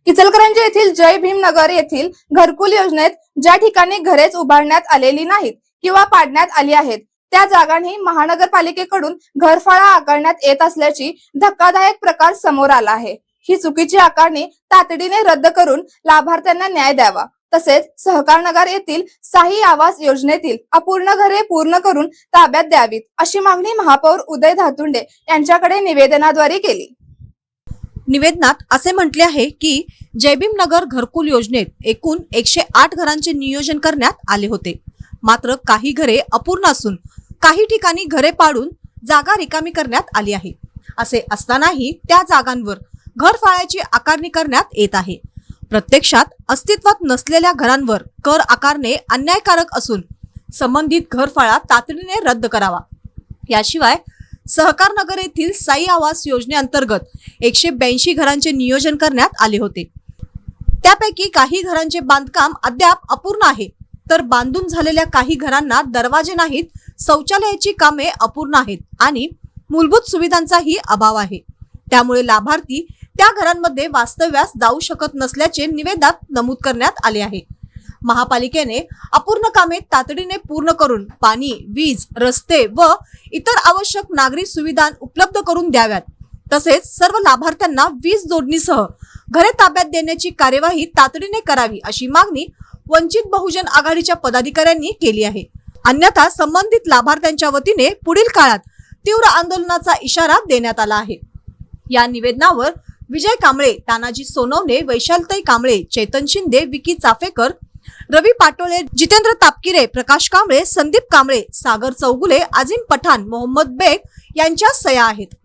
इचलकरंजी येथील जय भीम नगर येथील घरकुल योजनेत ज्या ठिकाणी घरेच उभारण्यात आलेली नाहीत किंवा पाडण्यात आली आहेत त्या जागांनी महानगरपालिकेकडून घरफाळा आकारण्यात येत असल्याची धक्कादायक प्रकार समोर आला आहे। ही चुकीची आकारणी तातडीने रद्द करून लाभार्थ्यांना न्याय द्यावा, तसेच सहकारनगर येथील साई आवास योजनेतील अपूर्ण घरे पूर्ण करून ताब्यात द्यावीत, अशी मागणी महापौर उदय धातुंडे यांच्याकडे निवेदनाद्वारे केली। निवेदनात असे म्हटले आहे की जय भीम नगर घरकुल योजनेत एकूण 108 घरांचे नियोजन करण्यात आले होते, मात्र काही घरे अपूर्ण असून काही ठिकाणी घरे पाडून जागा रिकामी करण्यात आली आहे। असे असतानाही त्या जागांवर घरफाळ्याची आकारणी करण्यात येत आहे। प्रत्यक्षात अस्तित्वात नसलेल्या घरांवर कर आकारणे अन्यायकारक असून संबंधित घरफाळा तातडीने रद्द करावा। याशिवाय सहकारनगर येथील साई आवास योजनेअंतर्गत 182 घरांचे नियोजन करण्यात आले होते। त्यापैकी काही घरांचे बांधकाम अद्याप अपूर्ण आहे, तर बांधून झालेल्या काही घरांना दरवाजे नाहीत, शौचालयाची कामे अपूर्ण आहेत आणि मूलभूत सुविधांचाही अभाव आहे। त्यामुळे लाभार्थी त्या घरांमध्ये वास्तव्यास जाऊ शकत नसल्याचे निवेदनात नमूद करण्यात आले आहे। महापालिकेने अपूर्ण कामे तातडीने पूर्ण करून पाणी, वीज, रस्ते व इतर आवश्यक नागरी सुविधा उपलब्ध करून द्याव्यात, तसेच सर्व लाभार्थ्यांना वीज जोडणीसह घरे ताब्यात देण्याची कार्यवाही तातडीने करावी, अशी मागणी वंचित बहुजन आघाडीच्या पदाधिकाऱ्यांनी केली आहे। अन्यथा संबंधित लाभार्थ्यांच्या वतीने पुढील काळात तीव्र आंदोलनाचा इशारा देण्यात आला आहे। या निवेदनावर विजय कांबळे, तानाजी सोनवणे, वैशालताई कांबळे, चेतन शिंदे, विकी चाफेकर, रवी पाटोळे, जितेंद्र तापकिरे, प्रकाश कांबळे, संदीप कांबळे, सागर चौगुले, आजिम पठाण, मोहम्मद बेग यांच्या सह्या आहेत।